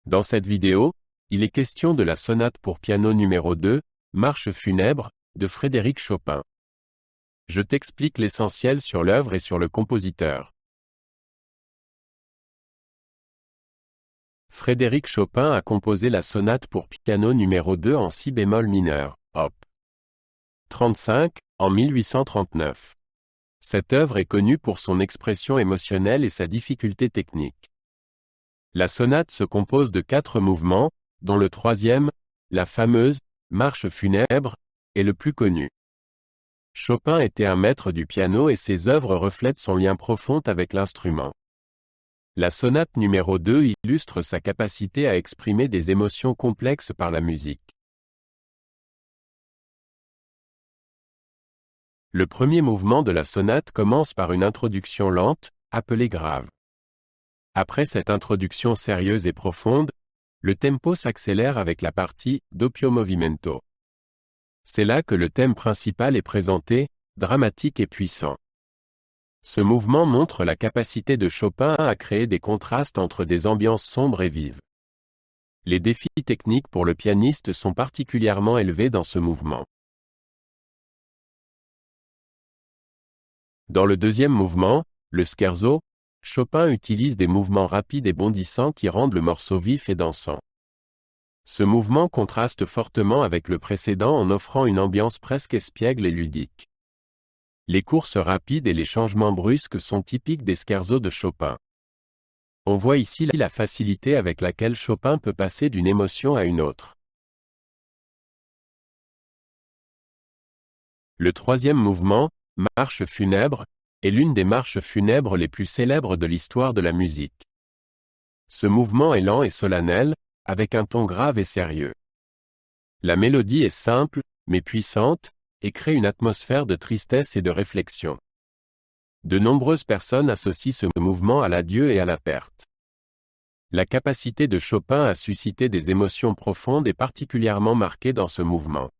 Dans cette vidéo, il est question de la sonate pour piano numéro 2, Marche funèbre, de Frédéric Chopin. Je t'explique l'essentiel sur l'œuvre et sur le compositeur. Frédéric Chopin a composé la sonate pour piano numéro 2 en si bémol mineur, op. 35, en 1839. Cette œuvre est connue pour son expression émotionnelle et sa difficulté technique. La sonate se compose de 4 mouvements, dont le troisième, la fameuse « Marche funèbre », est le plus connu. Chopin était un maître du piano et ses œuvres reflètent son lien profond avec l'instrument. La sonate numéro 2 illustre sa capacité à exprimer des émotions complexes par la musique. Le premier mouvement de la sonate commence par une introduction lente, appelée grave. Après cette introduction sérieuse et profonde, le tempo s'accélère avec la partie « doppio movimento ». C'est là que le thème principal est présenté, dramatique et puissant. Ce mouvement montre la capacité de Chopin à créer des contrastes entre des ambiances sombres et vives. Les défis techniques pour le pianiste sont particulièrement élevés dans ce mouvement. Dans le deuxième mouvement, le scherzo, Chopin utilise des mouvements rapides et bondissants qui rendent le morceau vif et dansant. Ce mouvement contraste fortement avec le précédent en offrant une ambiance presque espiègle et ludique. Les courses rapides et les changements brusques sont typiques des scherzos de Chopin. On voit ici la facilité avec laquelle Chopin peut passer d'une émotion à une autre. Le troisième mouvement, Marche funèbre, est l'une des marches funèbres les plus célèbres de l'histoire de la musique. Ce mouvement est lent et solennel, avec un ton grave et sérieux. La mélodie est simple, mais puissante, et crée une atmosphère de tristesse et de réflexion. De nombreuses personnes associent ce mouvement à l'adieu et à la perte. La capacité de Chopin à susciter des émotions profondes est particulièrement marquée dans ce mouvement.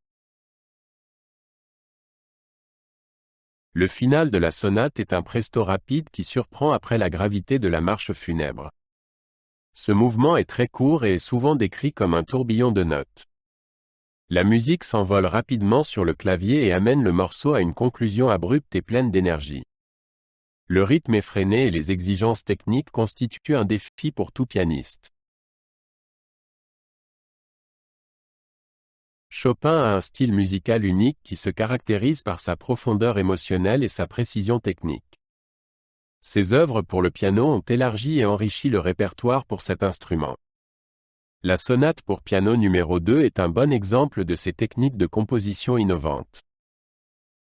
Le final de la sonate est un presto rapide qui surprend après la gravité de la marche funèbre. Ce mouvement est très court et est souvent décrit comme un tourbillon de notes. La musique s'envole rapidement sur le clavier et amène le morceau à une conclusion abrupte et pleine d'énergie. Le rythme effréné et les exigences techniques constituent un défi pour tout pianiste. Chopin a un style musical unique qui se caractérise par sa profondeur émotionnelle et sa précision technique. Ses œuvres pour le piano ont élargi et enrichi le répertoire pour cet instrument. La sonate pour piano numéro 2 est un bon exemple de ces techniques de composition innovantes.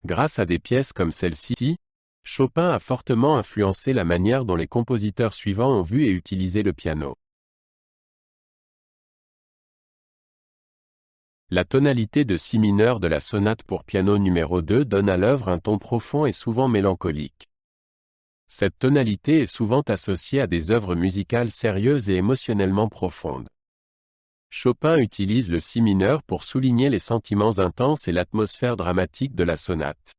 Grâce à des pièces comme celle-ci, Chopin a fortement influencé la manière dont les compositeurs suivants ont vu et utilisé le piano. La tonalité de si mineur de la sonate pour piano numéro 2 donne à l'œuvre un ton profond et souvent mélancolique. Cette tonalité est souvent associée à des œuvres musicales sérieuses et émotionnellement profondes. Chopin utilise le si mineur pour souligner les sentiments intenses et l'atmosphère dramatique de la sonate.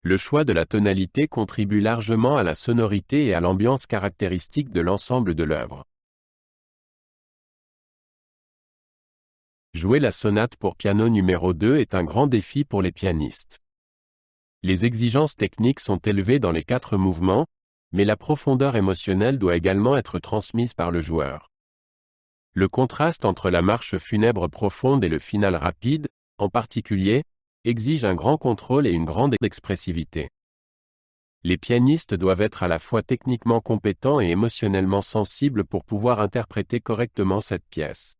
Le choix de la tonalité contribue largement à la sonorité et à l'ambiance caractéristique de l'ensemble de l'œuvre. Jouer la sonate pour piano numéro 2 est un grand défi pour les pianistes. Les exigences techniques sont élevées dans les 4 mouvements, mais la profondeur émotionnelle doit également être transmise par le joueur. Le contraste entre la marche funèbre profonde et le final rapide, en particulier, exige un grand contrôle et une grande expressivité. Les pianistes doivent être à la fois techniquement compétents et émotionnellement sensibles pour pouvoir interpréter correctement cette pièce.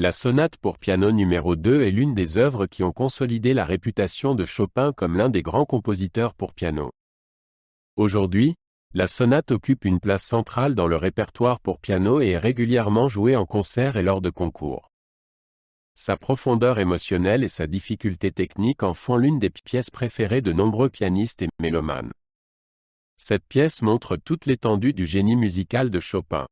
La sonate pour piano numéro 2 est l'une des œuvres qui ont consolidé la réputation de Chopin comme l'un des grands compositeurs pour piano. Aujourd'hui, la sonate occupe une place centrale dans le répertoire pour piano et est régulièrement jouée en concert et lors de concours. Sa profondeur émotionnelle et sa difficulté technique en font l'une des pièces préférées de nombreux pianistes et mélomanes. Cette pièce montre toute l'étendue du génie musical de Chopin.